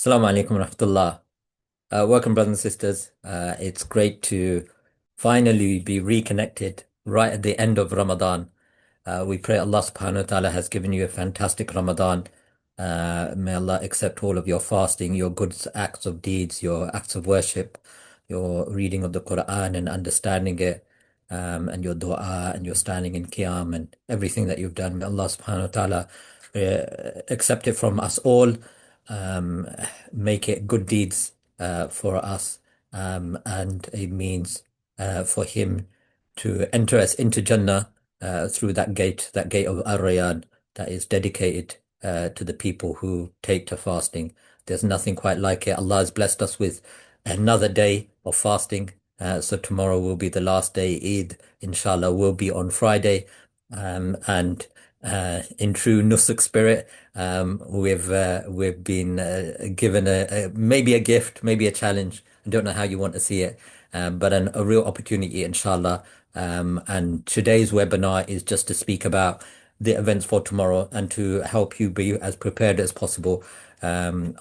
Assalamu alaikum rahmatullah. Welcome, brothers and sisters. It's great to finally be reconnected right at the end of Ramadan. We pray Allah subhanahu wa ta'ala has given you a fantastic Ramadan. May Allah accept all of your fasting, your good acts of deeds, your acts of worship, your reading of the Quran and understanding it, and your dua and your standing in qiyam and everything that you've done. May Allah subhanahu wa ta'ala accept it from us all, um, make it good deeds for us, and a means for Him to enter us into Jannah through that gate of Ar-Rayyan that is dedicated to the people who take to fasting. There's nothing quite like it. Allah has blessed us with another day of fasting. So tomorrow will be the last day. Eid, inshallah, will be on Friday. And in true Nusuk spirit, we've been given maybe a gift, maybe a challenge. I don't know how you want to see it, but a real opportunity, inshallah. And today's webinar is just to speak about the events for tomorrow and to help you be as prepared as possible. I'm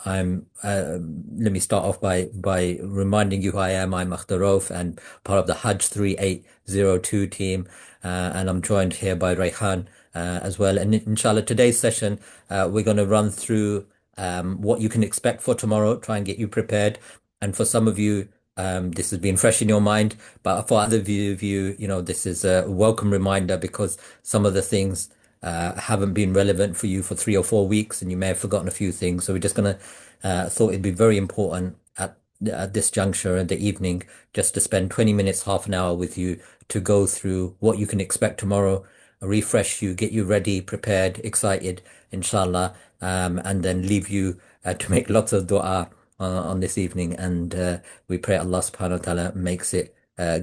Let me start off by reminding you who I am. I'm Rawaf and part of the Hajj 3802 team, and I'm joined here by Rayhan as well. And inshallah, today's session, we're going to run through what you can expect for tomorrow, try and get you prepared. And for some of you, this has been fresh in your mind, but for other of you, this is a welcome reminder because some of the things haven't been relevant for you for 3 or 4 weeks, and you may have forgotten a few things. So we're just gonna thought it'd be very important at this juncture in the evening just to spend 20 minutes, half an hour with you to go through what you can expect tomorrow, refresh you, get you ready, prepared, excited, inshallah, and then leave you to make lots of dua on this evening. And we pray Allah subhanahu wa ta'ala makes it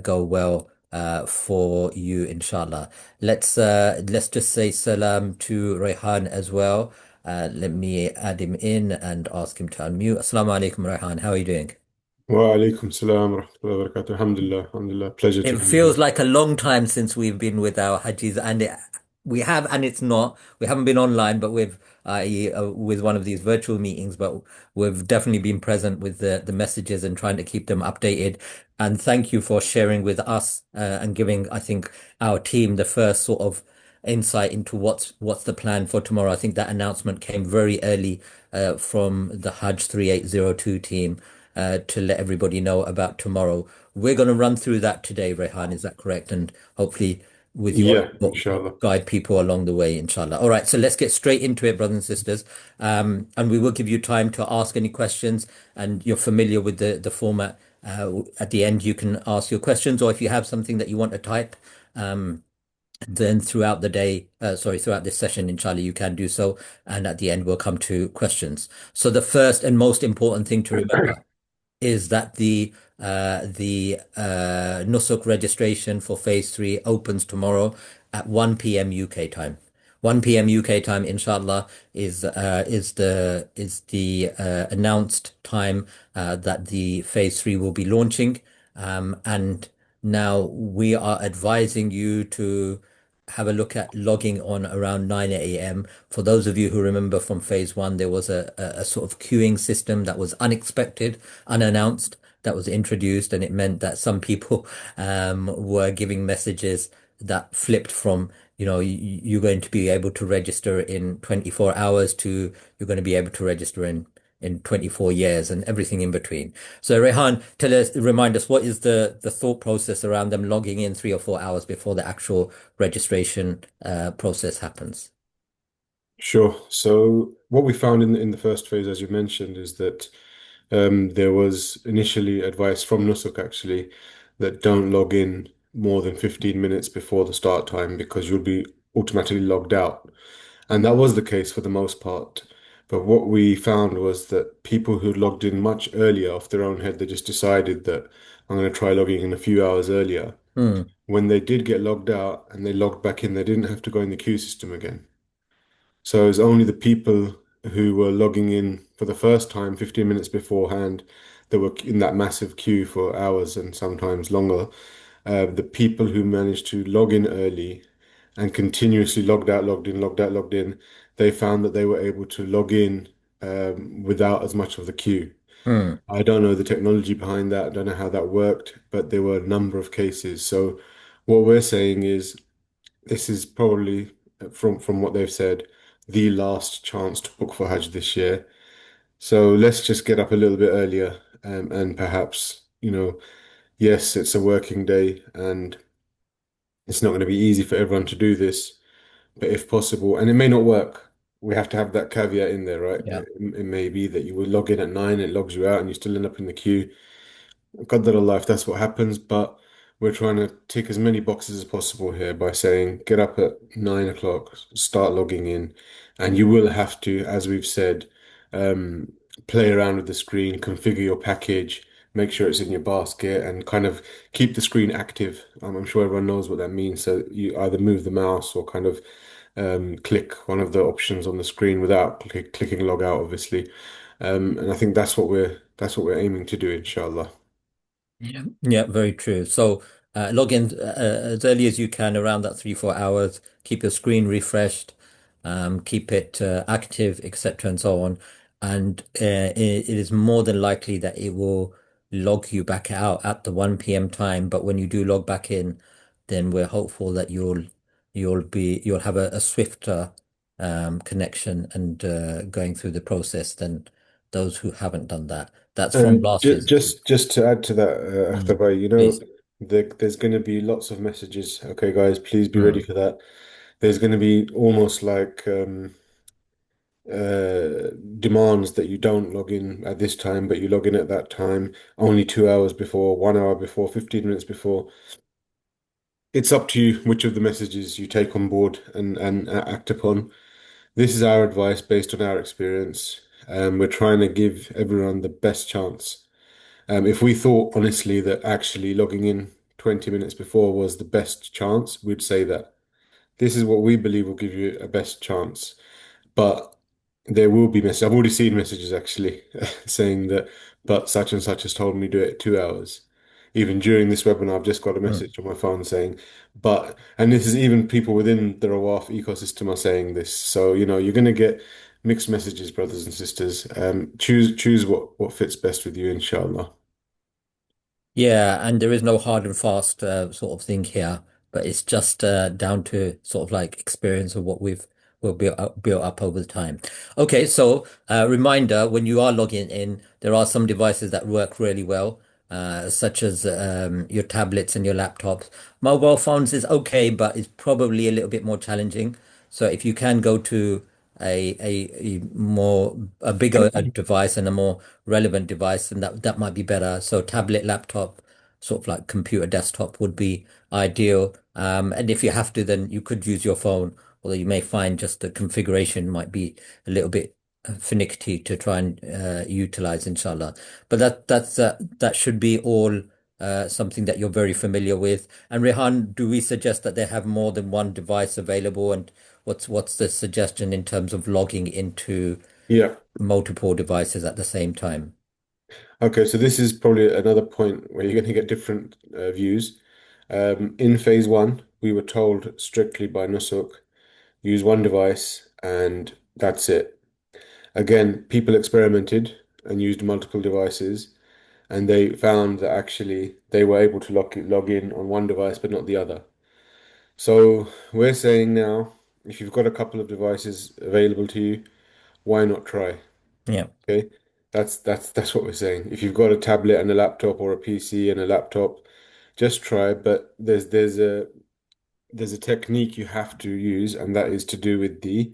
go well for you, inshallah. Let's just say salam to Rehan as well. Let me add him in and ask him to unmute. Assalamu alaikum, Rehan. How are you doing? Wa alaikum salam wa rahmatullahi wa barakatuh. Alhamdulillah, alhamdulillah. Pleasure It to be here. feels like a long time since we've been with our Hajjis, and we have, and it's not. We haven't been online, but with one of these virtual meetings, but we've definitely been present with the messages and trying to keep them updated. And thank you for sharing with us and giving, I think, our team the first sort of insight into what's the plan for tomorrow. I think that announcement came very early from the Hajj 3802 team to let everybody know about tomorrow. We're going to run through that today, Rehan. Is that correct? And hopefully, with your Yeah, input, inshallah. guide people along the way, inshallah. All right, so let's get straight into it, brothers and sisters. And we will give you time to ask any questions, and you're familiar with the format. At the end, you can ask your questions, or if you have something that you want to type, then throughout the day, throughout this session, inshallah, you can do so. And at the end, we'll come to questions. So the first and most important thing to remember is that the Nusuk registration for phase three opens tomorrow at 1 p.m. UK time. 1 p.m. UK time, inshallah, is the announced time that the phase three will be launching. And now we are advising you to have a look at logging on around 9 a.m. For those of you who remember from phase one, there was a sort of queuing system that was unexpected, unannounced, that was introduced, and it meant that some people were giving messages that flipped from, you're going to be able to register in 24 hours to you're going to be able to register in 24 years and everything in between. So Rehan, remind us, what is the thought process around them logging in 3 or 4 hours before the actual registration process happens? Sure. So what we found in the first phase, as you mentioned, is that there was initially advice from Nusuk actually that don't log in more than 15 minutes before the start time because you'll be automatically logged out. And that was the case for the most part. But what we found was that people who logged in much earlier off their own head, they just decided that I'm going to try logging in a few hours earlier. Hmm. When they did get logged out and they logged back in, they didn't have to go in the queue system again. So it was only the people who were logging in for the first time 15 minutes beforehand that were in that massive queue for hours and sometimes longer. The people who managed to log in early and continuously logged out, logged in, logged out, logged in, they found that they were able to log in without as much of the queue. Mm, I don't know the technology behind that. I don't know how that worked, but there were a number of cases. So what we're saying is this is probably from what they've said, the last chance to book for Hajj this year. So let's just get up a little bit earlier, and perhaps, yes, it's a working day and it's not going to be easy for everyone to do this, but if possible, and it may not work. We have to have that caveat in there, right? yeah. It may be that you will log in at 9, it logs you out, and you still end up in the queue. Qadar Allah if that's what happens, but we're trying to tick as many boxes as possible here by saying get up at 9 o'clock, start logging in, and you will have to, as we've said, um, play around with the screen, configure your package, make sure it's in your basket, and kind of keep the screen active. I'm sure everyone knows what that means. So you either move the mouse or kind of click one of the options on the screen without clicking log out, obviously. And I think that's what we're aiming to do, inshallah. Yeah, yeah, very true. So log in as early as you can, around that 3, 4 hours. Keep your screen refreshed, keep it active, etc., and so on. And it is more than likely that it will log you back out at the 1 p.m. time. But when you do log back in, then we're hopeful that you'll have a swifter connection and going through the process than those who haven't done that. That's from And last year's experience. just to add to that, Mm, Akhtar, please. there's going to be lots of messages. Okay, guys, please be ready Mm. for that. There's going to be almost like demands that you don't log in at this time, but you log in at that time, only 2 hours before, 1 hour before, 15 minutes before. It's up to you which of the messages you take on board and act upon. This is our advice based on our experience. We're trying to give everyone the best chance. If we thought honestly that actually logging in 20 minutes before was the best chance, we'd say that. This is what we believe will give you a best chance. But there will be messages. I've already seen messages actually saying that, but such and such has told me do it at 2 hours. Even during this webinar, I've just got a Mm. message on my phone saying, and this is even people within the Rawaf ecosystem are saying this. So, you're going to get mixed messages, brothers and sisters. Choose what fits best with you, inshallah. Yeah, and there is no hard and fast sort of thing here, but it's just down to sort of like experience of what we've built up over the time. Okay, so reminder, when you are logging in, there are some devices that work really well, such as your tablets and your laptops. Mobile phones is okay, but it's probably a little bit more challenging. So if you can go to a bigger device and a more relevant device, and that might be better. So tablet, laptop, sort of like computer desktop would be ideal. And if you have to, then you could use your phone, although you may find just the configuration might be a little bit finicky to try and utilize, inshallah. But that should be all something that you're very familiar with. And Rehan, do we suggest that they have more than one device available? And what's the suggestion in terms of logging into Yeah. multiple devices at the same time? Okay, so this is probably another point where you're going to get different views. In phase one, we were told strictly by Nusuk, use one device and that's it. Again, people experimented and used multiple devices, and they found that actually they were able to log in on one device but not the other. So we're saying now, if you've got a couple of devices available to you, why not try? Yeah. Okay, that's what we're saying. If you've got a tablet and a laptop or a PC and a laptop, just try. But there's a technique you have to use, and that is to do with the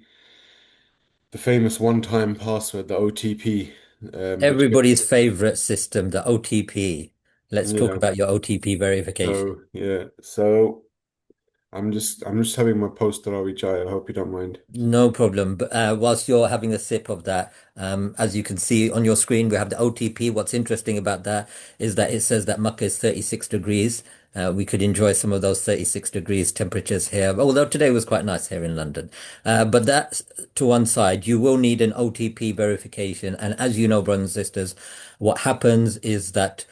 famous one-time password, the OTP, which Everybody's favorite system, the OTP. Let's talk yeah. about your OTP verification. So I'm just having my post Tarawih chai. I hope you don't mind. No problem. But whilst you're having a sip of that, as you can see on your screen, we have the OTP. What's interesting about that is that it says that Makkah is 36 degrees. We could enjoy some of those 36 degrees temperatures here, although today was quite nice here in London. But that's to one side. You will need an OTP verification. And as you know, brothers and sisters, what happens is that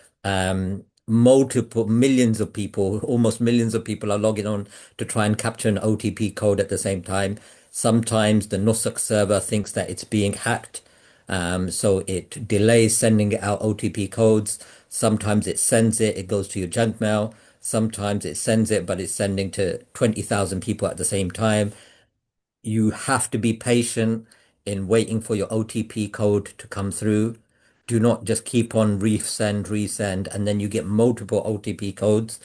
multiple millions of people, almost millions of people are logging on to try and capture an OTP code at the same time. Sometimes the Nusuk server thinks that it's being hacked, So it delays sending out OTP codes. Sometimes it sends it, it goes to your junk mail. Sometimes it sends it, but it's sending to 20,000 people at the same time. You have to be patient in waiting for your OTP code to come through. Do not just keep on resend, and then you get multiple OTP codes,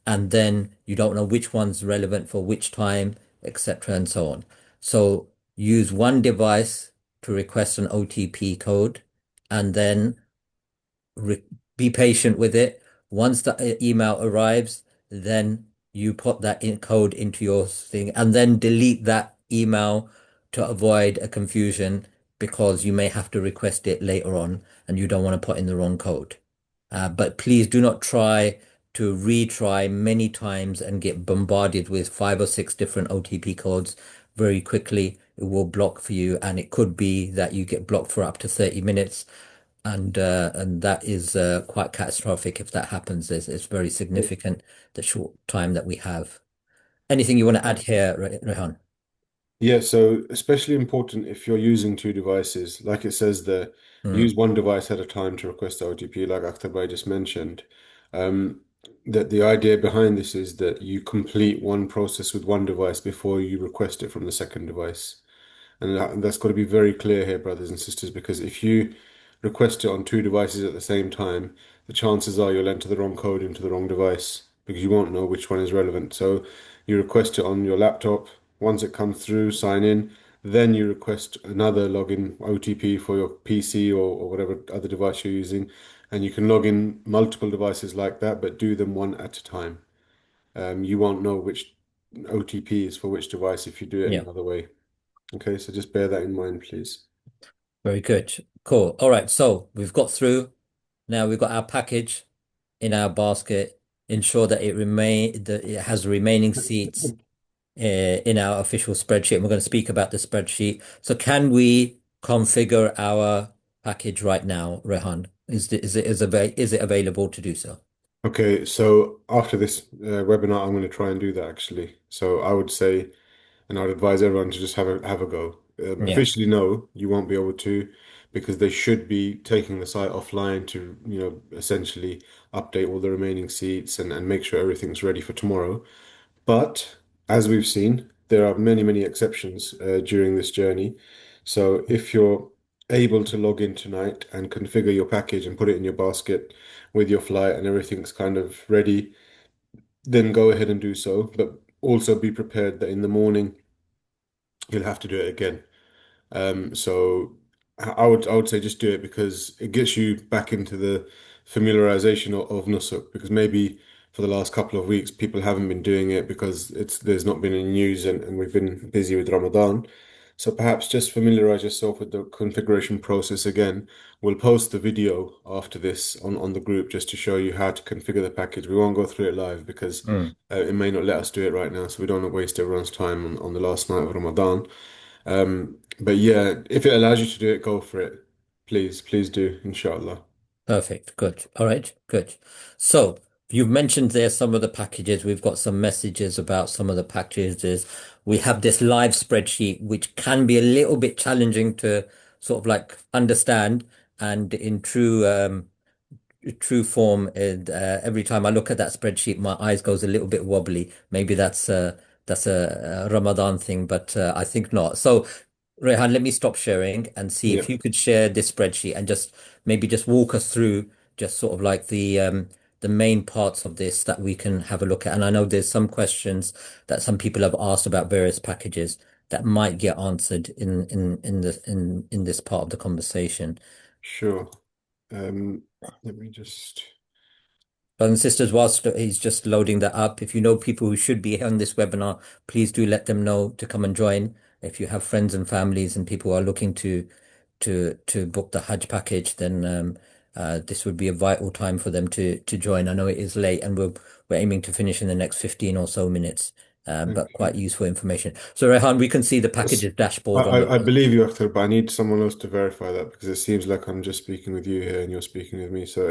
and then you don't know which one's relevant for which time, etc., and so on. So use one device to request an OTP code, and then re be patient with it. Once the email arrives, then you put that in code into your thing and then delete that email to avoid a confusion because you may have to request it later on and you don't want to put in the wrong code. But please do not try to retry many times and get bombarded with 5 or 6 different OTP codes very quickly. It will block for you, and it could be that you get blocked for up to 30 minutes and that is quite catastrophic if that happens. It's very significant the short time that we have. Anything you want to add here, Rehan? Yeah, so especially important if you're using two devices, like it says there, use Mm, one device at a time to request the OTP, like Akhtar just mentioned. Um, that the idea behind this is that you complete one process with one device before you request it from the second device. And that's got to be very clear here, brothers and sisters, because if you request it on two devices at the same time, the chances are you'll enter the wrong code into the wrong device because you won't know which one is relevant. So you request it on your laptop. Once it comes through, sign in. Then you request another login OTP for your PC or whatever other device you're using. And you can log in multiple devices like that, but do them one at a time. You won't know which OTP is for which device if you do it any yeah, other way. Okay, so just bear that in mind, please. very good. Cool. All right, so we've got through. Now we've got our package in our basket. Ensure that it has remaining seats in our official spreadsheet. And we're going to speak about the spreadsheet. So can we configure our package right now, Rehan? Is it available to do so? Okay, so after this webinar, I'm going to try and do that actually. So I would say, and I'd advise everyone to just have a go. Yeah. Officially, no, you won't be able to, because they should be taking the site offline to, essentially update all the remaining seats and make sure everything's ready for tomorrow. But as we've seen, there are many, many exceptions during this journey. So if you're able to log in tonight and configure your package and put it in your basket with your flight and everything's kind of ready, then go ahead and do so. But also be prepared that in the morning you'll have to do it again. So I would say just do it because it gets you back into the familiarization of Nusuk because maybe for the last couple of weeks people haven't been doing it because there's not been any news and we've been busy with Ramadan. So perhaps just familiarize yourself with the configuration process again. We'll post the video after this on the group just to show you how to configure the package. We won't go through it live because Mm, it may not let us do it right now, so we don't want to waste everyone's time on the last night of Ramadan. But yeah, if it allows you to do it, go for it. Please, please do, inshallah. perfect. Good. All right. Good. So you've mentioned there some of the packages. We've got some messages about some of the packages. We have this live spreadsheet, which can be a little bit challenging to sort of like understand. And in true form, and every time I look at that spreadsheet, my eyes goes a little bit wobbly. Maybe that's a Ramadan thing, but I think not. So, Rehan, let me stop sharing and see Yeah, if you could share this spreadsheet and just maybe just walk us through just sort of like the main parts of this that we can have a look at. And I know there's some questions that some people have asked about various packages that might get answered in this part of the conversation. sure. Let me just. Brothers and sisters, whilst he's just loading that up, if you know people who should be on this webinar, please do let them know to come and join. If you have friends and families and people who are looking to book the Hajj package, then this would be a vital time for them to join. I know it is late, and we're aiming to finish in the next 15 or so minutes, Thank but quite you. useful information. So, Rehan, we can see the Yes. packages I, dashboard on I I the. believe you, Akhtar, but I need someone else to verify that because it seems like I'm just speaking with you here and you're speaking with me. So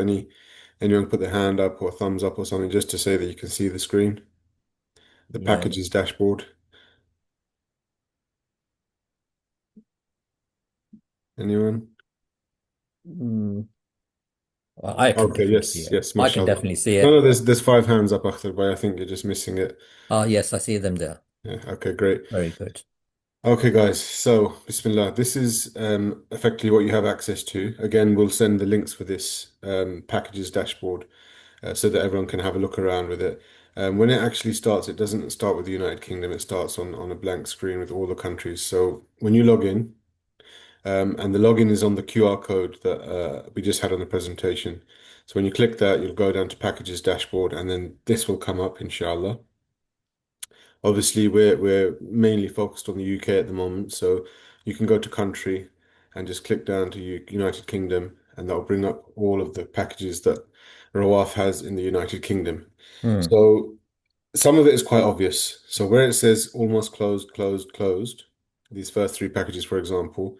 anyone put their hand up or thumbs up or something just to say that you can see the screen, the Yeah. packages dashboard. Anyone? Mm, I can Okay, definitely see yes, it. yes, I can mashallah. definitely see No, it. no, there's five hands up, Akhtar, but I think you're just missing it. Ah, yes, I see them there. Yeah, okay, great. Very good. Okay, guys, so Bismillah. This is effectively what you have access to. Again, we'll send the links for this packages dashboard so that everyone can have a look around with it. When it actually starts, it doesn't start with the United Kingdom. It starts on a blank screen with all the countries. So when you log in, and the login is on the QR code that we just had on the presentation. So when you click that, you'll go down to packages dashboard, and then this will come up, inshallah. Obviously, we're mainly focused on the UK at the moment, so you can go to country and just click down to United Kingdom, and that'll bring up all of the packages that Rawaf has in the United Kingdom. Mm, So some of it is quite obvious. So where it says almost closed, closed, closed, these first three packages, for example,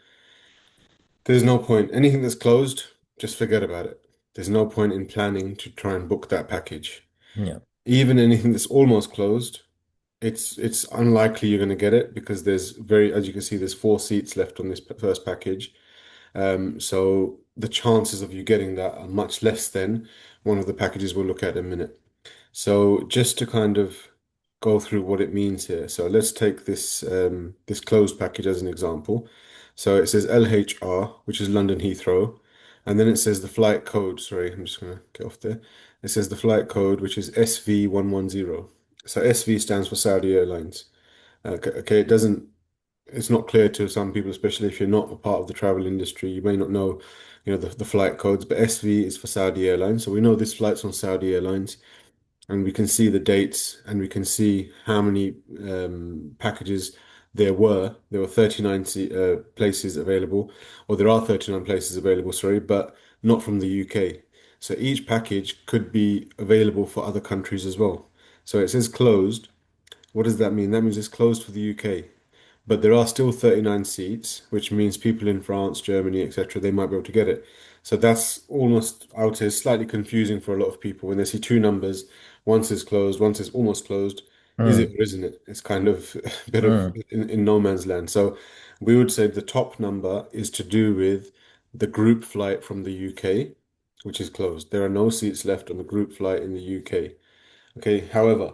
there's no point. Anything that's closed, just forget about it. There's no point in planning to try and book that package. yeah. Even anything that's almost closed, it's unlikely you're going to get it because as you can see, there's four seats left on this first package. So the chances of you getting that are much less than one of the packages we'll look at in a minute. So just to kind of go through what it means here. So let's take this closed package as an example. So it says LHR, which is London Heathrow, and then it says the flight code. Sorry, I'm just gonna get off there. It says the flight code, which is SV110. So SV stands for Saudi Airlines. Okay, it's not clear to some people, especially if you're not a part of the travel industry. You may not know, the flight codes, but SV is for Saudi Airlines. So we know this flight's on Saudi Airlines, and we can see the dates, and we can see how many packages there were. There were 39 places available, or there are 39 places available, sorry, but not from the UK. So each package could be available for other countries as well. So it says closed. What does that mean? That means it's closed for the UK. But there are still 39 seats, which means people in France, Germany, etc., they might be able to get it. So that's almost, I would say, slightly confusing for a lot of people when they see two numbers. One says closed, one says almost closed. Is it Mm, or isn't it? It's kind of a bit of mm, in no man's land. So we would say the top number is to do with the group flight from the UK, which is closed. There are no seats left on the group flight in the UK. Okay, however,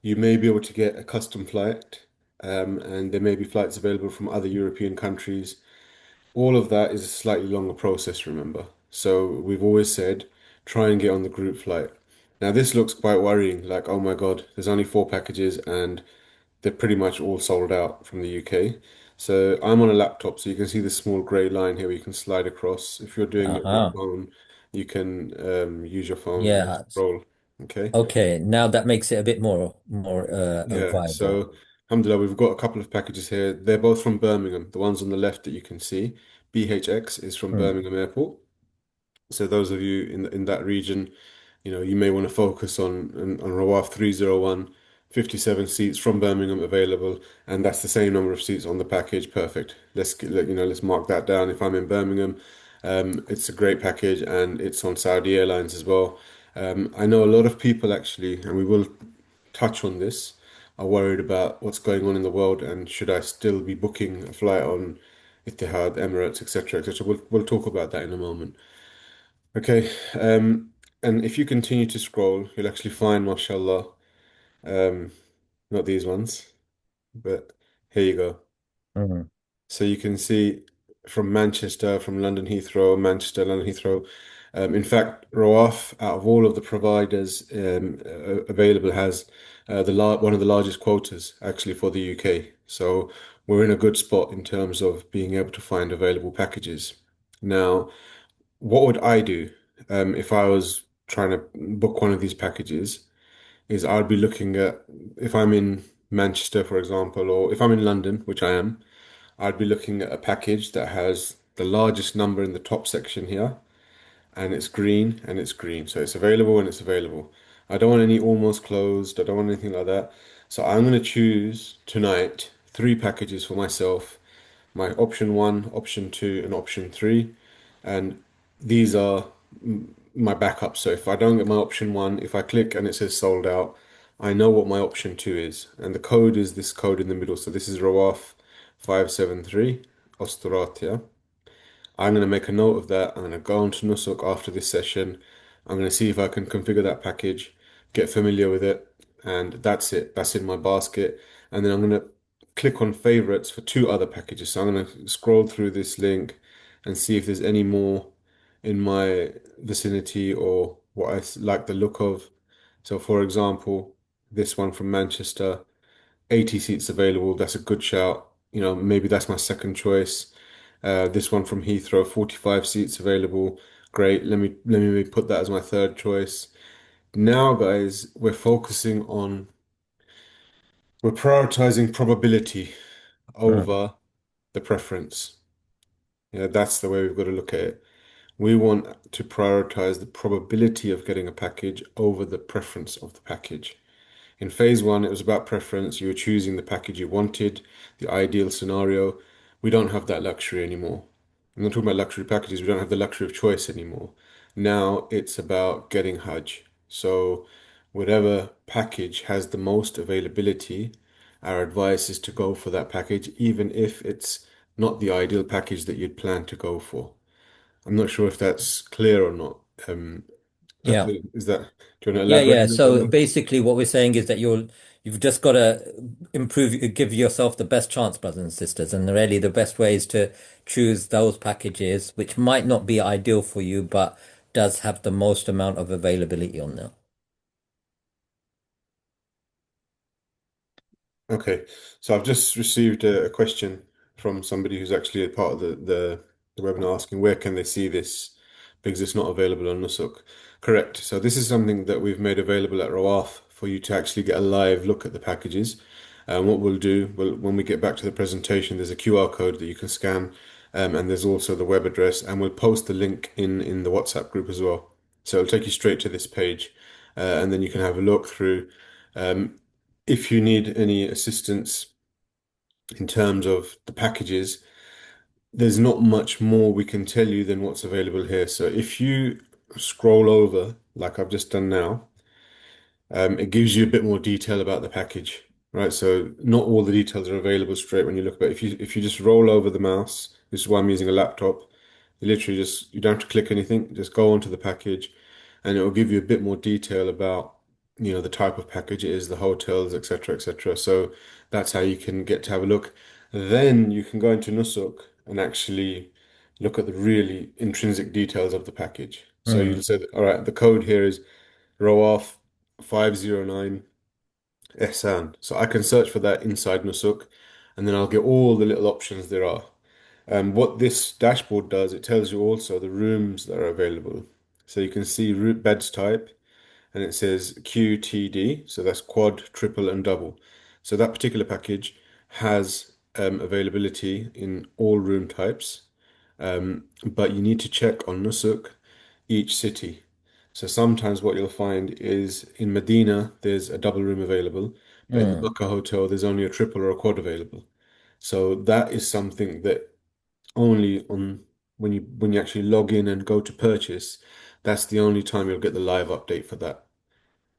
you may be able to get a custom flight, and there may be flights available from other European countries. All of that is a slightly longer process, remember. So we've always said try and get on the group flight. Now, this looks quite worrying, like, oh my God, there's only four packages and they're pretty much all sold out from the UK. So I'm on a laptop, so you can see this small grey line here where you can slide across. If you're doing it on your uh-huh. phone, you can use your phone and Yeah. scroll. Okay. Okay. Now that makes it a bit more Yeah, viable. so alhamdulillah, we've got a couple of packages here. They're both from Birmingham. The ones on the left that you can see, BHX is from Mm, Birmingham Airport. So those of you in that region, you may want to focus on Rawaf 301, 57 seats from Birmingham available, and that's the same number of seats on the package. Perfect. Let's mark that down. If I'm in Birmingham, it's a great package, and it's on Saudi Airlines as well. I know a lot of people actually, and we will touch on this, are worried about what's going on in the world and should I still be booking a flight on Etihad, Emirates, etc., etc. We'll talk about that in a moment. Okay, and if you continue to scroll, you'll actually find, mashallah, um, not these ones, but here you go. mm, So you can see from Manchester, from London Heathrow, Manchester, London Heathrow. In fact, Rawaf, out of all of the providers available, has one of the largest quotas actually for the UK. So we're in a good spot in terms of being able to find available packages. Now, what would I do if I was trying to book one of these packages? Is I'd be looking at if I'm in Manchester, for example, or if I'm in London, which I am. I'd be looking at a package that has the largest number in the top section here, and it's green and it's green. So it's available and it's available. I don't want any almost closed. I don't want anything like that. So I'm going to choose tonight three packages for myself, my option one, option two, and option three. And these are my backup. So if I don't get my option one, if I click and it says sold out, I know what my option two is. And the code is this code in the middle. So this is Rawaf 573 Ostoratia. I'm going to make a note of that. I'm going to go on to Nusuk after this session. I'm going to see if I can configure that package, get familiar with it, and that's it. That's in my basket. And then I'm going to click on favorites for two other packages. So I'm going to scroll through this link and see if there's any more in my vicinity or what like the look of. So, for example, this one from Manchester, 80 seats available. That's a good shout. Maybe that's my second choice. This one from Heathrow, 45 seats available. Great. Let me maybe put that as my third choice. Now, guys, we're prioritizing probability Mm. over the preference. Yeah, that's the way we've got to look at it. We want to prioritize the probability of getting a package over the preference of the package. In phase one, it was about preference. You were choosing the package you wanted, the ideal scenario. We don't have that luxury anymore. I'm not talking about luxury packages. We don't have the luxury of choice anymore. Now it's about getting Hajj. So whatever package has the most availability, our advice is to go for that package, even if it's not the ideal package that you'd plan to go for. I'm not sure if that's clear or not. But Yeah. do you want to Yeah, elaborate yeah. a little bit So more? basically what we're saying is that you've just got to give yourself the best chance, brothers and sisters. And really the best way is to choose those packages which might not be ideal for you, but does have the most amount of availability on there. Okay, so I've just received a question from somebody who's actually a part of the webinar asking where can they see this because it's not available on Nusuk. Correct. So this is something that we've made available at Rawaf for you to actually get a live look at the packages. And what we'll do, when we get back to the presentation, there's a QR code that you can scan, and there's also the web address, and we'll post the link in the WhatsApp group as well. So it'll take you straight to this page, and then you can have a look through. Um, if you need any assistance in terms of the packages, there's not much more we can tell you than what's available here. So if you scroll over, like I've just done now, it gives you a bit more detail about the package, right? So not all the details are available straight when you look, but if you just roll over the mouse, this is why I'm using a laptop. You don't have to click anything, just go onto the package, and it will give you a bit more detail about, the type of package it is, the hotels, etc., etc. So that's how you can get to have a look. Then you can go into Nusuk and actually look at the really intrinsic details of the package. So Mm. you'll say, all right, the code here is Rawaf 509 Ehsan. So I can search for that inside Nusuk, and then I'll get all the little options there are. What this dashboard does, it tells you also the rooms that are available. So you can see root beds type, and it says QTD, so that's quad, triple, and double. So that particular package has availability in all room types, but you need to check on Nusuk each city. So sometimes what you'll find is in Medina, there's a double room available, but in the Mm. Makkah hotel, there's only a triple or a quad available. So that is something that only on when you actually log in and go to purchase, that's the only time you'll get the live update for that.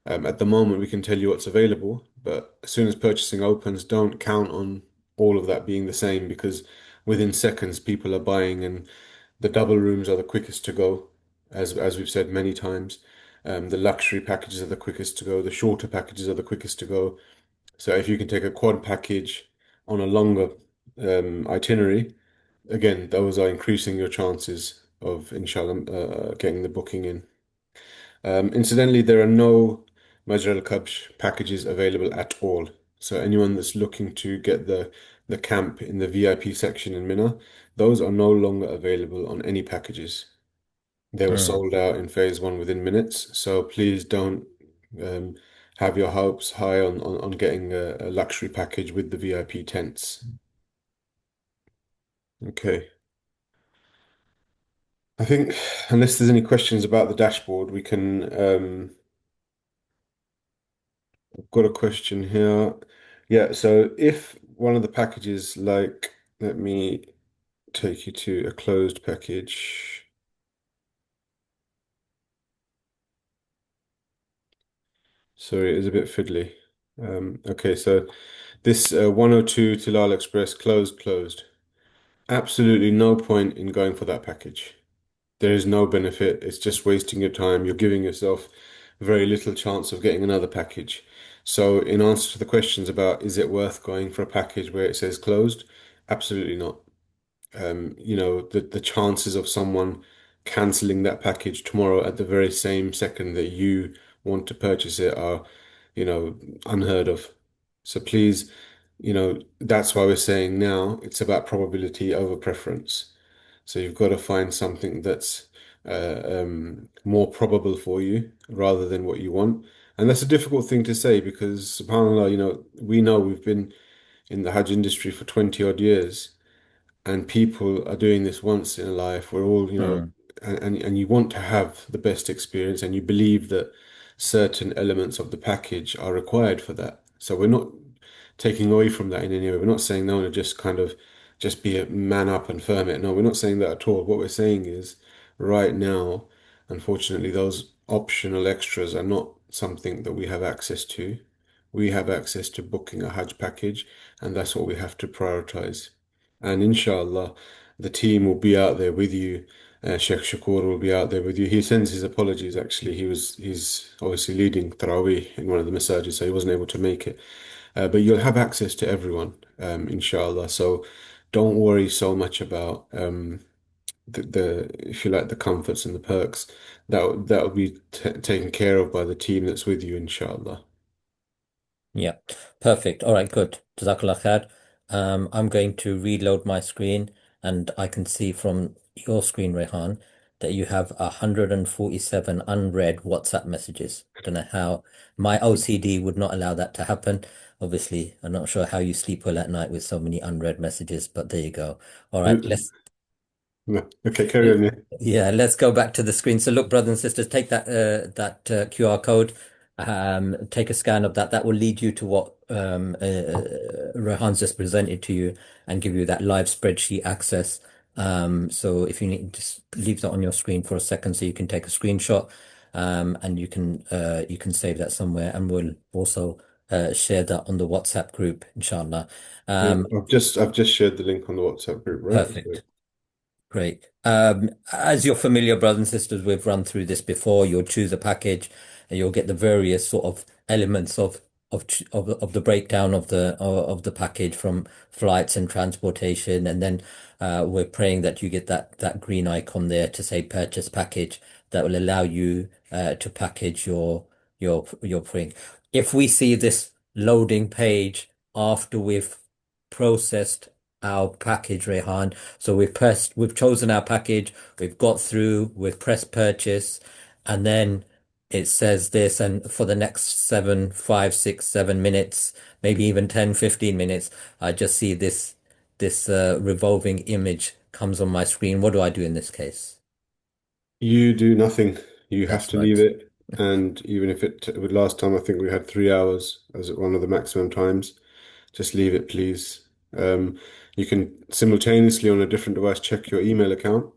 At the moment, we can tell you what's available, but as soon as purchasing opens, don't count on all of that being the same because within seconds, people are buying, and the double rooms are the quickest to go, as we've said many times. The luxury packages are the quickest to go. The shorter packages are the quickest to go. So if you can take a quad package on a longer itinerary, again, those are increasing your chances of, inshallah, getting the booking in. Incidentally, there are no Majra al-Kabsh packages available at all. So anyone that's looking to get the camp in the VIP section in Mina, those are no longer available on any packages. They were Mm. sold out in phase one within minutes. So please don't um, have your hopes high on getting a luxury package with the VIP tents. Okay. I think unless there's any questions about the dashboard, we can I've got a question here. Yeah, so if one of the packages, like, let me take you to a closed package. Sorry, it is a bit fiddly. Okay, so this 102 Tilal Express closed. absolutely no point in going for that package. There is no benefit. It's just wasting your time. You're giving yourself very little chance of getting another package. So, in answer to the questions about is it worth going for a package where it says closed? Absolutely not. The chances of someone canceling that package tomorrow at the very same second that you want to purchase it are, you know, unheard of. So please, that's why we're saying now it's about probability over preference. So you've got to find something that's more probable for you rather than what you want. And that's a difficult thing to say because, subhanAllah, we know we've been in the Hajj industry for 20 odd years and people are doing this once in a life. We're all, Mm, and you want to have the best experience, and you believe that certain elements of the package are required for that. So we're not taking away from that in any way. We're not saying no, no, just kind of just be a man up and firm it. No, we're not saying that at all. What we're saying is right now, unfortunately, those optional extras are not something that we have access to. We have access to booking a Hajj package, and that's what we have to prioritize. And inshallah, the team will be out there with you. Sheikh Shakur will be out there with you. He sends his apologies actually. He's obviously leading Taraweeh in one of the masajid, so he wasn't able to make it. But you'll have access to everyone, inshallah. So don't worry so much about if you like the comforts and the perks. That will be t taken care of by the team that's with you, inshallah. yeah, perfect. All right, good. Jazakallah khair. I'm going to reload my screen, and I can see from your screen, Rehan, that you have 147 unread WhatsApp messages. I don't know how my OCD would not allow that to happen. Obviously, I'm not sure how you sleep well at night with so many unread messages, but there you go. All right, No. Okay, carry on. Yeah. yeah, let's go back to the screen. So look, brothers and sisters, take that QR code, take a scan of that. That will lead you to what Rehan's just presented to you and give you that live spreadsheet access. So if you need, just leave that on your screen for a second so you can take a screenshot, and you can save that somewhere, and we'll also share that on the WhatsApp group, inshallah. Yeah, Um, I've just shared the link on the WhatsApp group, right? Okay. Perfect. Great. As you're familiar, brothers and sisters, we've run through this before. You'll choose a package and you'll get the various sort of elements of the breakdown of the package from flights and transportation. And then we're praying that you get that green icon there to say purchase package that will allow you to package your thing. If we see this loading page after we've processed our package, Rehan, so we've chosen our package, we've got through, we've pressed purchase, and then it says this, and for the next 7, 5, 6, 7 minutes, maybe even 10, 15 minutes, I just see this revolving image comes on my screen. What do I do in this case? You do nothing. You have That's to leave right. it. And even if it would last time, I think we had 3 hours as one of the maximum times. Just leave it, please. You can simultaneously on a different device check your email account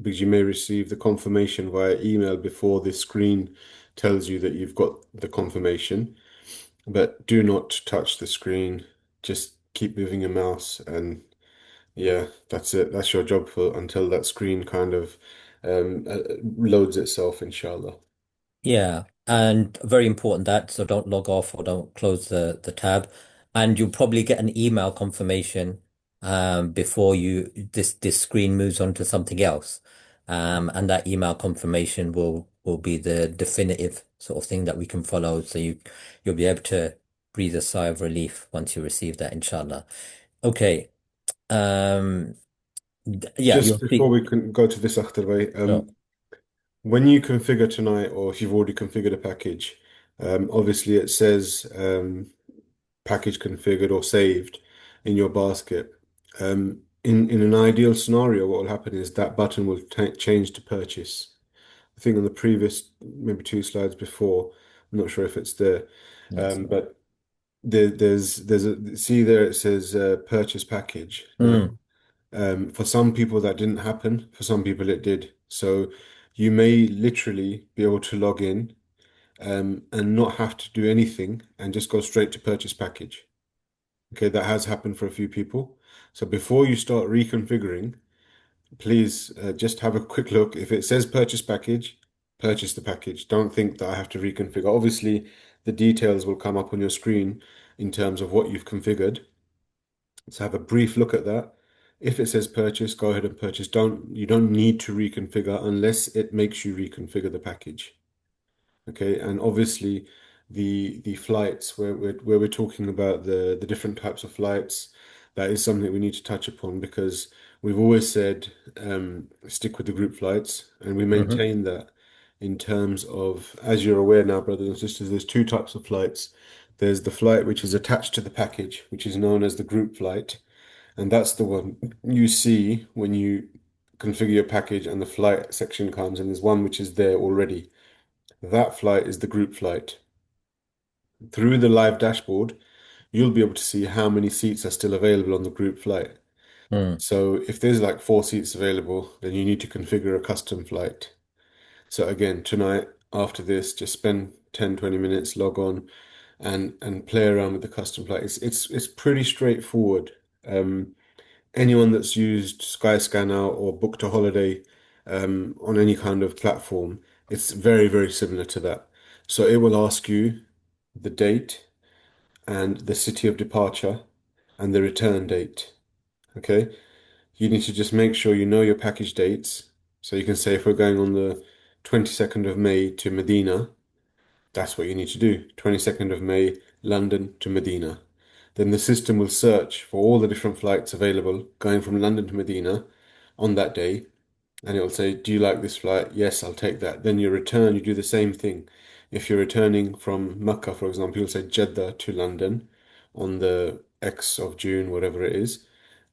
because you may receive the confirmation via email before this screen tells you that you've got the confirmation. But do not touch the screen. Just keep moving your mouse and yeah, that's it. That's your job for until that screen kind of loads itself, inshallah. Yeah, and very important that so don't log off or don't close the tab, and you'll probably get an email confirmation before this screen moves on to something else, and that email confirmation will be the definitive sort of thing that we can follow. So you'll be able to breathe a sigh of relief once you receive that, inshallah. Okay, yeah, Just you'll before see. we can go to this Akhtar Bhai, Sure. when you configure tonight, or if you've already configured a package, obviously it says package configured or saved in your basket. In an ideal scenario, what will happen is that button will change to purchase. I think on the previous, maybe two slides before, I'm not sure if it's there, Yes. but there's a see there it says purchase package. Now, Mm, for some people that didn't happen, for some people it did. So you may literally be able to log in and not have to do anything and just go straight to purchase package. Okay, that has happened for a few people. So before you start reconfiguring, please just have a quick look. If it says purchase package, purchase the package. Don't think that I have to reconfigure. Obviously, the details will come up on your screen in terms of what you've configured. So have a brief look at that. If it says purchase, go ahead and purchase. You don't need to reconfigure unless it makes you reconfigure the package. Okay, and obviously the flights where we're talking about the different types of flights, that is something we need to touch upon because we've always said stick with the group flights, and we Hmm. maintain that in terms of, as you're aware now, brothers and sisters, there's two types of flights. There's the flight which is attached to the package, which is known as the group flight, and that's the one you see when you configure your package and the flight section comes, and there's one which is there already. That flight is the group flight. Through the live dashboard, you'll be able to see how many seats are still available on the group flight. Mm. So if there's like 4 seats available, then you need to configure a custom flight. So again, tonight, after this, just spend 10, 20 minutes, log on and play around with the custom flight. It's pretty straightforward. Um, Anyone that's used Skyscanner or booked a holiday on any kind of platform, it's very, very similar to that. So it will ask you the date and the city of departure and the return date. Okay. You need to just make sure you know your package dates. So you can say if we're going on the 22nd of May to Medina, that's what you need to do. 22nd of May, London to Medina. Then the system will search for all the different flights available going from London to Medina on that day, and it will say, do you like this flight? Yes, I'll take that. Then you return, you do the same thing. If you're returning from Mecca, for example, you'll say Jeddah to London on the X of June, whatever it is,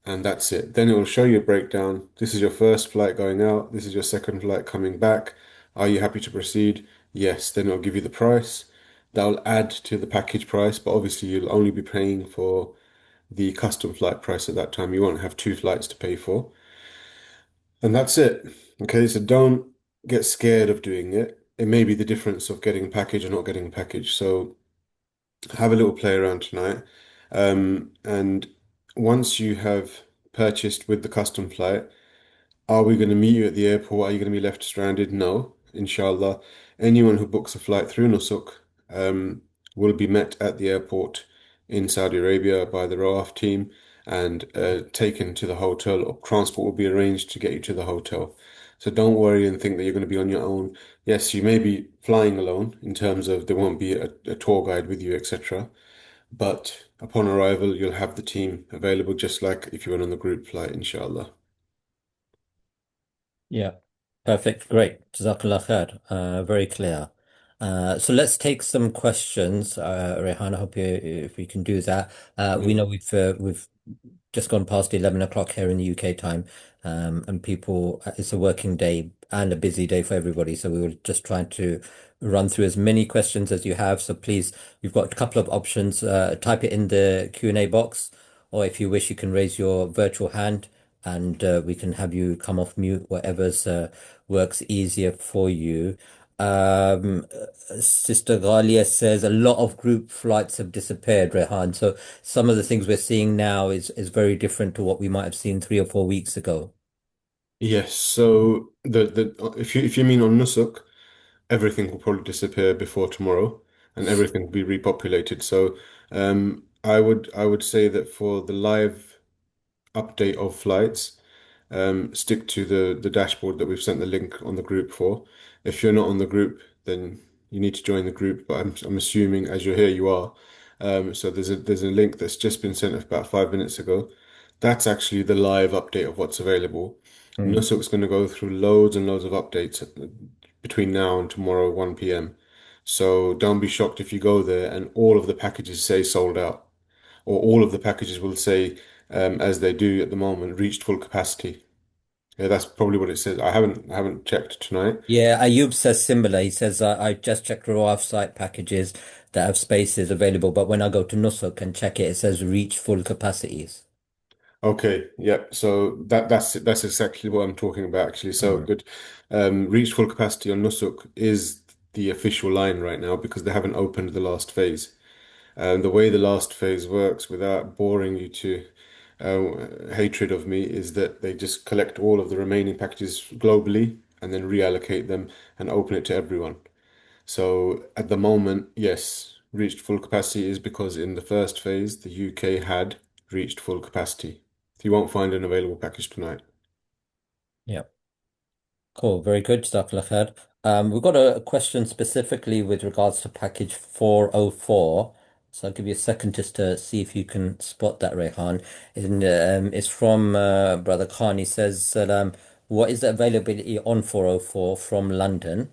and that's it. Then it will show you a breakdown. This is your first flight going out. This is your second flight coming back. Are you happy to proceed? Yes. Then it'll give you the price. That'll add to the package price, but obviously you'll only be paying for the custom flight price at that time. You won't have two flights to pay for. And that's it. Okay, so don't get scared of doing it. It may be the difference of getting a package or not getting a package. So have a little play around tonight. And once you have purchased with the custom flight, are we going to meet you at the airport? Are you going to be left stranded? No, inshallah. Anyone who books a flight through Nusuk um, will be met at the airport in Saudi Arabia by the Rawaf team and taken to the hotel, or transport will be arranged to get you to the hotel. So don't worry and think that you're going to be on your own. Yes, you may be flying alone in terms of there won't be a tour guide with you, etc. But upon arrival, you'll have the team available just like if you went on the group flight, inshallah. Yeah, perfect. Great. Jazakallah khair. Very clear. So let's take some questions. Rehan, I hope if we can do that. We know we've just gone past 11 o'clock here in the UK time, and people, it's a working day and a busy day for everybody. So we were just trying to run through as many questions as you have. So please, you've got a couple of options. Type it in the Q&A box, or if you wish, you can raise your virtual hand and we can have you come off mute, whatever's works easier for you. Sister Ghalia says a lot of group flights have disappeared, Rehan. So some of the things we're seeing now is very different to what we might have seen 3 or 4 weeks ago. Yes, so the if you mean on Nusuk, everything will probably disappear before tomorrow, and everything will be repopulated. So I would say that for the live update of flights, stick to the dashboard that we've sent the link on the group for. If you're not on the group, then you need to join the group. But I'm assuming as you're here, you are. So there's a link that's just been sent about 5 minutes ago. That's actually the live update of what's available. Mm. Nusuk's going to go through loads and loads of updates between now and tomorrow 1 p.m. So don't be shocked if you go there and all of the packages say sold out, or all of the packages will say, as they do at the moment, reached full capacity. Yeah, that's probably what it says. I haven't checked tonight. Yeah, Ayub says similar. He says, I just checked Rawaf site packages that have spaces available, but when I go to Nusuk and check it, it says reach full capacities. Okay, yeah. So that's exactly what I'm talking about actually. So Mm. good. Reached full capacity on Nusuk is the official line right now because they haven't opened the last phase. The way the last phase works, without boring you to hatred of me is that they just collect all of the remaining packages globally and then reallocate them and open it to everyone. So at the moment, yes, reached full capacity is because in the first phase, the UK had reached full capacity. You won't find an available package tonight. Yeah. Cool, very good, Jazakallah khair. We've got a question specifically with regards to package 404. So I'll give you a second just to see if you can spot that, Rehan. And it's from Brother Khan. He says that what is the availability on 404 from London?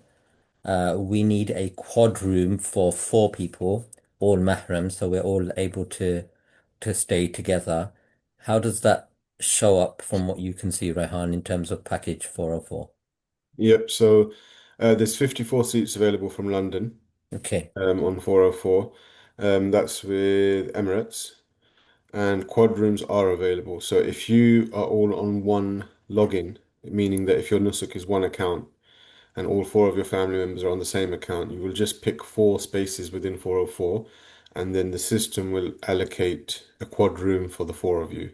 We need a quad room for four people, all mahram, so we're all able to stay together. How does that show up from what you can see, Rehan, in terms of package 404? Yep, so there's 54 seats available from London Okay. on 404. That's with Emirates, and quad rooms are available. So if you are all on one login, meaning that if your Nusuk is one account and all four of your family members are on the same account, you will just pick four spaces within 404, and then the system will allocate a quad room for the four of you.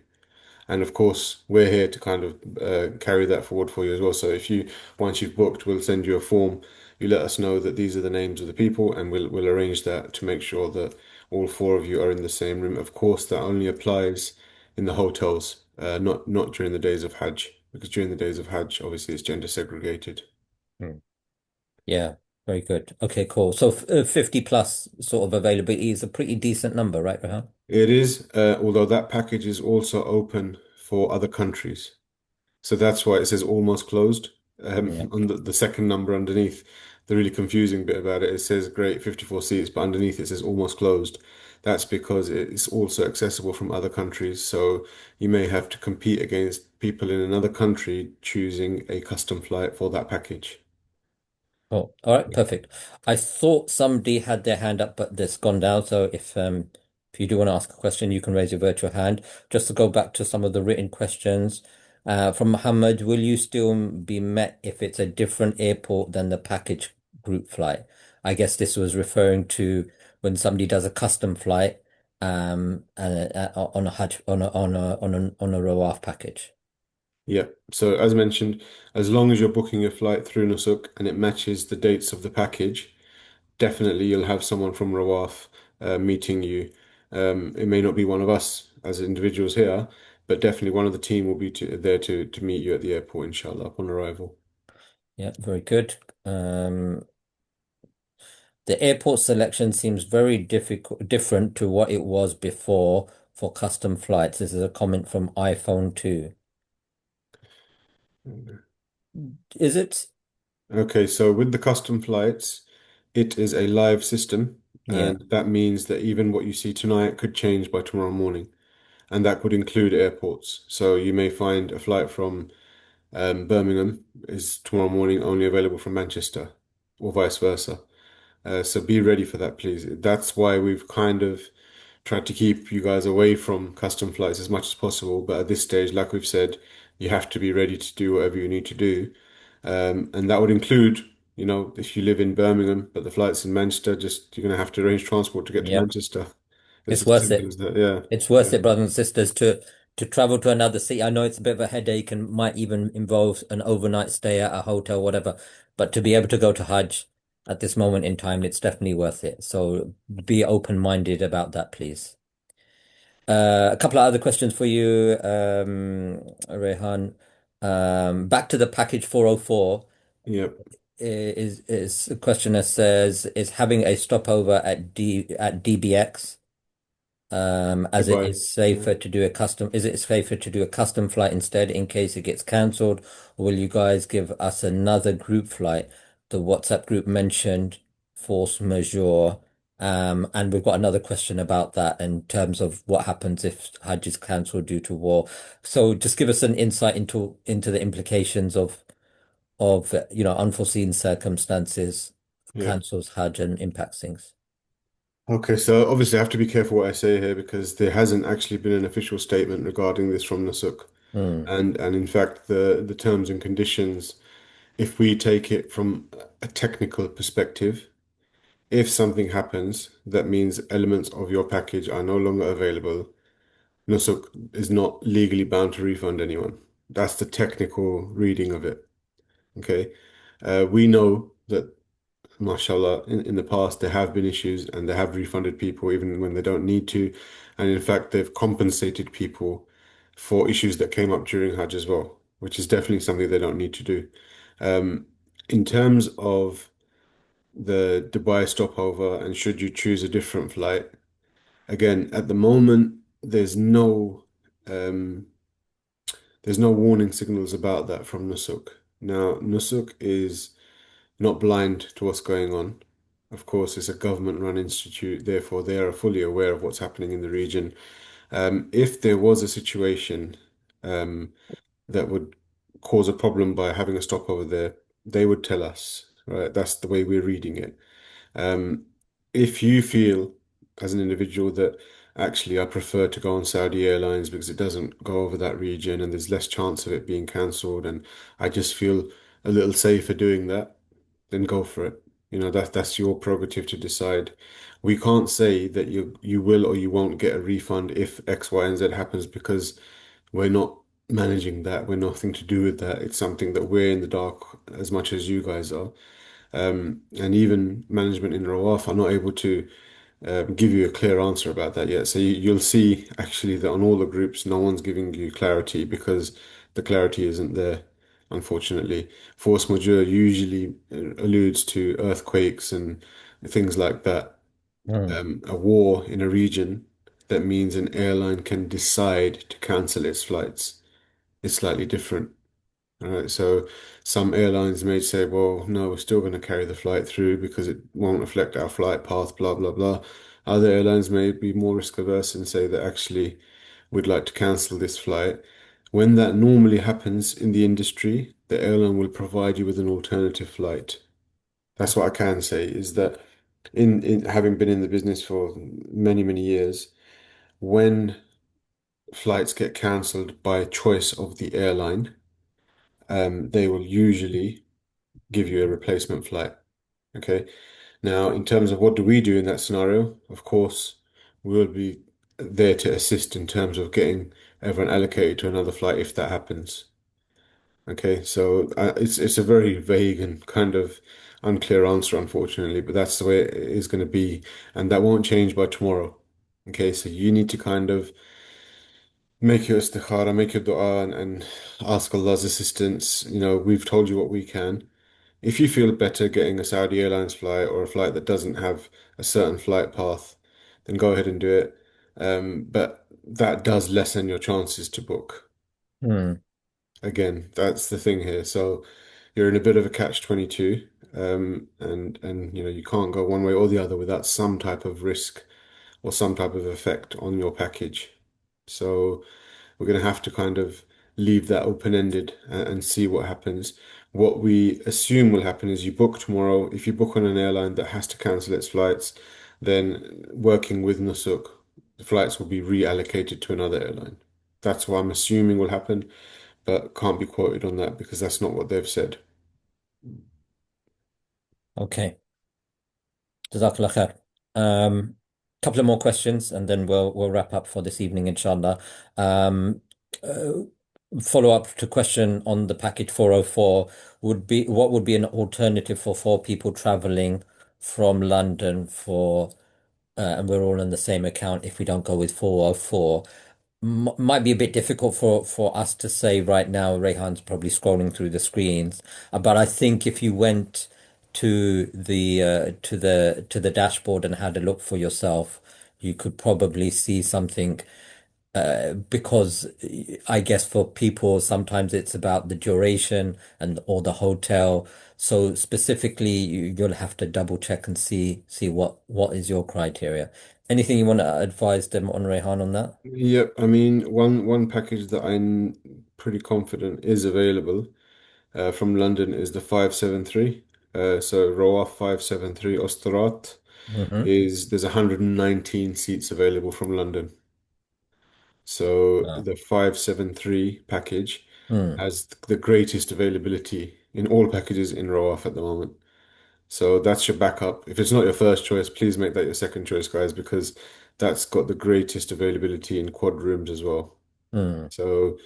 And of course, we're here to kind of carry that forward for you as well. So if you, once you've booked, we'll send you a form. You let us know that these are the names of the people, and we'll arrange that to make sure that all four of you are in the same room. Of course, that only applies in the hotels, not during the days of Hajj, because during the days of Hajj, obviously it's gender segregated. Hmm. Yeah, very good. Okay, cool. So 50 plus sort of availability is a pretty decent number, right, Rehan? It is, although that package is also open for other countries. So that's why it says almost closed. Yeah. On the second number underneath, the really confusing bit about it, it says great 54 seats, but underneath it says almost closed. That's because it's also accessible from other countries. So you may have to compete against people in another country choosing a custom flight for that package. Oh, all right, perfect. I thought somebody had their hand up, but that's gone down. So if you do want to ask a question, you can raise your virtual hand. Just to go back to some of the written questions. From Muhammad, will you still be met if it's a different airport than the package group flight? I guess this was referring to when somebody does a custom flight on a Hajj on a Rawaf package. Yeah. So as mentioned, as long as you're booking your flight through Nusuk and it matches the dates of the package, definitely you'll have someone from Rawaf meeting you. It may not be one of us as individuals here, but definitely one of the team will be there to meet you at the airport, inshallah, upon arrival. Yeah, very good. The airport selection seems very different to what it was before for custom flights. This is a comment from iPhone 2. Is it? Okay, so with the custom flights, it is a live system, Yeah. and that means that even what you see tonight could change by tomorrow morning, and that could include airports. So you may find a flight from Birmingham is tomorrow morning only available from Manchester, or vice versa. So be ready for that, please. That's why we've kind of tried to keep you guys away from custom flights as much as possible. But at this stage, like we've said, you have to be ready to do whatever you need to do. And that would include, if you live in Birmingham, but the flight's in Manchester, just you're going to have to arrange transport to get to Yep. Manchester. It's It's as worth simple it. as that. Yeah. It's worth Yeah. it, brothers and sisters, to travel to another city. I know it's a bit of a headache and might even involve an overnight stay at a hotel, whatever. But to be able to go to Hajj at this moment in time, it's definitely worth it. So be open-minded about that, please. A couple of other questions for you, Rehan. Back to the package 404 Yep. is a question that says, is having a stopover at DBX as it Goodbye. is Yeah. safer to do a custom, is it safer to do a custom flight instead in case it gets cancelled, or will you guys give us another group flight? The WhatsApp group mentioned force majeure. And we've got another question about that in terms of what happens if Hajj is cancelled due to war. So just give us an insight into the implications of unforeseen circumstances Yeah. cancels Hajj and impacts things. Okay, so obviously I have to be careful what I say here because there hasn't actually been an official statement regarding this from Nusuk. Hmm. And in fact the terms and conditions, if we take it from a technical perspective, if something happens, that means elements of your package are no longer available. Nusuk is not legally bound to refund anyone. That's the technical reading of it. Okay. We know that, mashallah, in the past there have been issues and they have refunded people even when they don't need to. And in fact, they've compensated people for issues that came up during Hajj as well, which is definitely something they don't need to do. Um, in terms of the Dubai stopover and should you choose a different flight, again, at the moment, um, there's no warning signals about that from Nusuk. Now, Nusuk is not blind to what's going on. Of course, it's a government-run institute, therefore they are fully aware of what's happening in the region. If there was a situation um, that would cause a problem by having a stopover there, they would tell us, right? That's the way we're reading it. Um, if you feel as an individual that actually I prefer to go on Saudi Airlines because it doesn't go over that region and there's less chance of it being cancelled and I just feel a little safer doing that, then go for it. That's your prerogative to decide. We can't say that you will or you won't get a refund if X, Y, and Z happens because we're not managing that. We're nothing to do with that. It's something that we're in the dark as much as you guys are. And even management in Rawaf are not able to give you a clear answer about that yet. So you'll see actually that on all the groups, no one's giving you clarity because the clarity isn't there, unfortunately. Force majeure usually alludes to earthquakes and things like that. Hmm. A war in a region that means an airline can decide to cancel its flights. It's slightly different. All right, so some airlines may say, well, no, we're still going to carry the flight through because it won't affect our flight path, blah, blah, blah. Other airlines may be more risk averse and say that actually we'd like to cancel this flight. When that normally happens in the industry, the airline will provide you with an alternative flight. That's what I can say is that in having been in the business for many, many years, when flights get cancelled by choice of the airline, they will usually give you a replacement flight. Okay. Now, in terms of what do we do in that scenario, of course, we'll be there to assist in terms of getting everyone allocated to another flight if that happens. Okay, so it's a very vague and kind of unclear answer, unfortunately, but that's the way it is going to be, and that won't change by tomorrow. Okay, so you need to kind of make your istikhara, make your dua, and ask Allah's assistance. We've told you what we can. If you feel better getting a Saudi Airlines flight or a flight that doesn't have a certain flight path, then go ahead and do it. But that does lessen your chances to book. Hmm. Again, that's the thing here. So you're in a bit of a catch-22, and you can't go one way or the other without some type of risk or some type of effect on your package. So we're going to have to kind of leave that open-ended and see what happens. What we assume will happen is you book tomorrow. If you book on an airline that has to cancel its flights, then working with Nusuk, the flights will be reallocated to another airline. That's what I'm assuming will happen, but can't be quoted on that because that's not what they've said. Okay. Jazakallah khair. Couple of more questions and then we'll wrap up for this evening, inshallah. Um, uh, Follow up to question on the package 404 would be what would be an alternative for four people traveling from London for and we're all in the same account if we don't go with 404. Might be a bit difficult for us to say right now. Rayhan's probably scrolling through the screens, but I think if you went to the dashboard and had a look for yourself, you could probably see something. Because I guess for people sometimes it's about the duration and or the hotel. So specifically, you'll have to double check and see what is your criteria. Anything you want to advise them on, Rayhan, on that? Yep, I mean one package that I'm pretty confident is available from London is the 573. So Rawaf 573 Osterat Mm-hmm. is there's 119 seats available from London. So Ah. the 573 package Hmm. has the greatest availability in all packages in Rawaf at the moment. So that's your backup. If it's not your first choice, please make that your second choice, guys, because that's got the greatest availability in quad rooms as well. Hmm. So,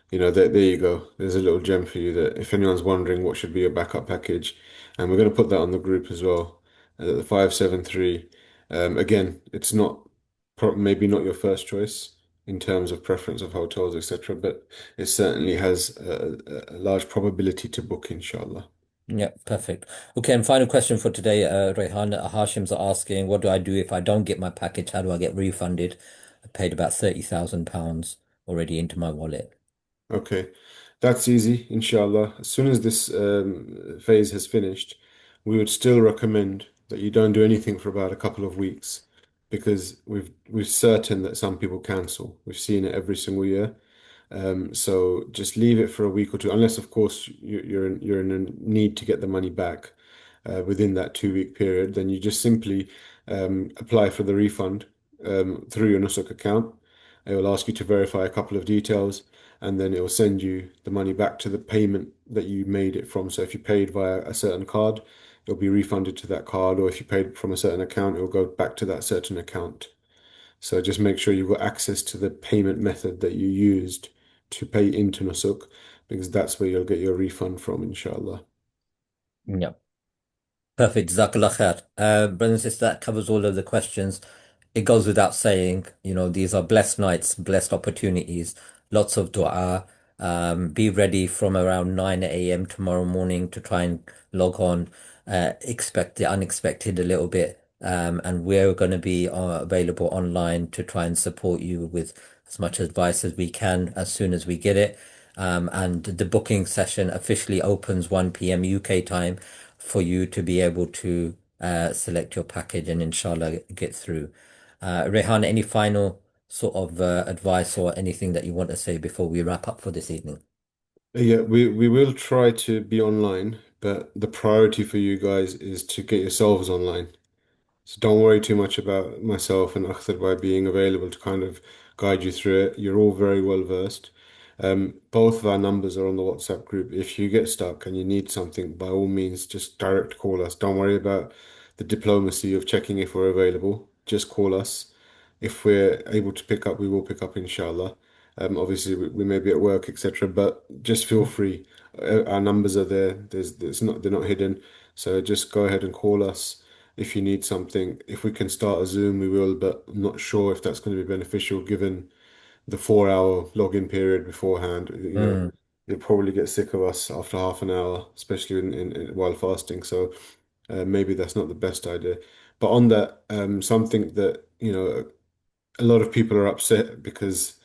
there you go. There's a little gem for you that if anyone's wondering what should be your backup package, and we're going to put that on the group as well. The 573. Again, it's not maybe not your first choice in terms of preference of hotels, etc., but it certainly has a large probability to book, inshallah. Yeah, perfect. Okay, and final question for today, Rehan. Hashim's asking, what do I do if I don't get my package? How do I get refunded? I paid about £30,000 already into my wallet. Okay, that's easy, inshallah. As soon as this phase has finished, we would still recommend that you don't do anything for about a couple of weeks because we're certain that some people cancel. We've seen it every single year. So just leave it for a week or two, unless of course you're in a need to get the money back within that 2 week period. Then you just simply apply for the refund through your Nusuk account. It will ask you to verify a couple of details, and then it will send you the money back to the payment that you made it from. So if you paid via a certain card, it'll be refunded to that card, or if you paid from a certain account, it will go back to that certain account. So just make sure you've got access to the payment method that you used to pay into Nusuk, because that's where you'll get your refund from, inshallah. Yeah. Perfect. Jazakallah khair. Brothers and sisters, that covers all of the questions. It goes without saying, these are blessed nights, blessed opportunities, lots of dua. Be ready from around 9 a.m. tomorrow morning to try and log on. Expect the unexpected a little bit. And we're going to be available online to try and support you with as much advice as we can as soon as we get it. And the booking session officially opens 1 p.m. UK time for you to be able to select your package and inshallah get through. Rehan, any final sort of advice or anything that you want to say before we wrap up for this evening? Yeah, we will try to be online, but the priority for you guys is to get yourselves online. So don't worry too much about myself and Akhtar by being available to kind of guide you through it. You're all very well versed. Both of our numbers are on the WhatsApp group. If you get stuck and you need something, by all means, just direct call us. Don't worry about the diplomacy of checking if we're available. Just call us. If we're able to pick up, we will pick up, inshallah. Obviously, we may be at work, etc. But just feel free. Our numbers are there. There's not they're not hidden. So just go ahead and call us if you need something. If we can start a Zoom, we will. But I'm not sure if that's going to be beneficial given the 4 hour login period beforehand. Mm, You'll probably get sick of us after half an hour, especially while fasting. So maybe that's not the best idea. But on that, something that a lot of people are upset because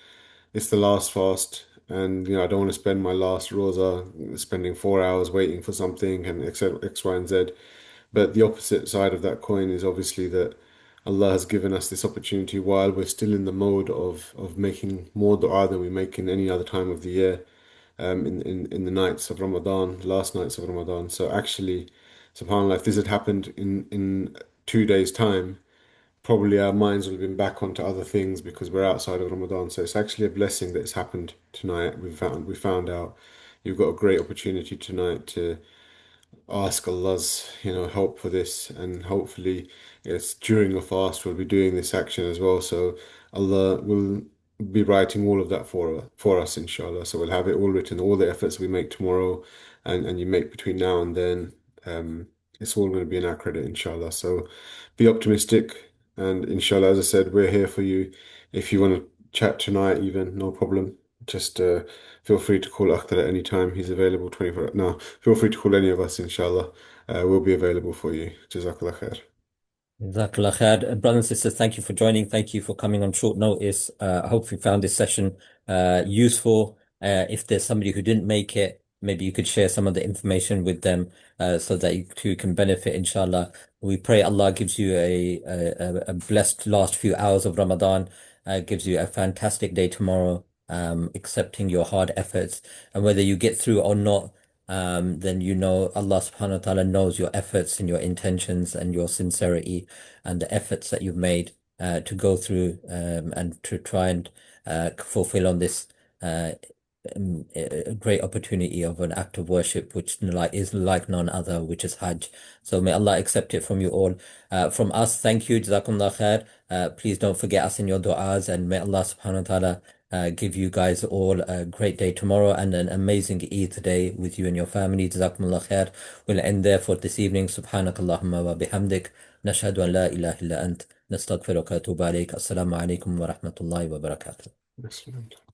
it's the last fast, and I don't want to spend my last rosa spending 4 hours waiting for something and X, Y, and Z. But the opposite side of that coin is obviously that Allah has given us this opportunity while we're still in the mode of making more dua than we make in any other time of the year, in the nights of Ramadan, last nights of Ramadan. So actually, subhanAllah, if this had happened in 2 days' time, probably our minds would have been back onto other things because we're outside of Ramadan. So it's actually a blessing that it's happened tonight. We found out you've got a great opportunity tonight to ask Allah's, help for this, and hopefully it's during a fast we'll be doing this action as well. So Allah will be writing all of that for us, inshallah. So we'll have it all written, all the efforts we make tomorrow and you make between now and then. It's all going to be in our credit, inshallah. So be optimistic, and inshallah, as I said, we're here for you. If you want to chat tonight, even no problem. Just feel free to call Akhtar at any time. He's available 24. No, feel free to call any of us, inshallah. We'll be available for you. Jazakallah khair. Jazakallah khair. Brothers and sisters, thank you for joining. Thank you for coming on short notice. I hope you found this session useful. If there's somebody who didn't make it, maybe you could share some of the information with them so that you too can benefit, inshallah. We pray Allah gives you a blessed last few hours of Ramadan, gives you a fantastic day tomorrow, accepting your hard efforts. And whether you get through or not, then Allah subhanahu wa ta'ala knows your efforts and your intentions and your sincerity and the efforts that you've made to go through and to try and fulfill on this uh, a great opportunity of an act of worship which is like none other, which is Hajj. So may Allah accept it from you all. From us, thank you, Jazakumullah khair. Please don't forget us in your du'as, and may Allah subhanahu wa ta'ala give you guys all a great day tomorrow and an amazing Eid day with you and your family. Jazakumullah khair. We'll end there for this evening. Subhanakallahumma wa bihamdik. Nashhadu an la ilaha illa ant. نستغفرك وأتوب عليك. السلام عليكم ورحمة الله وبركاته. Excellent.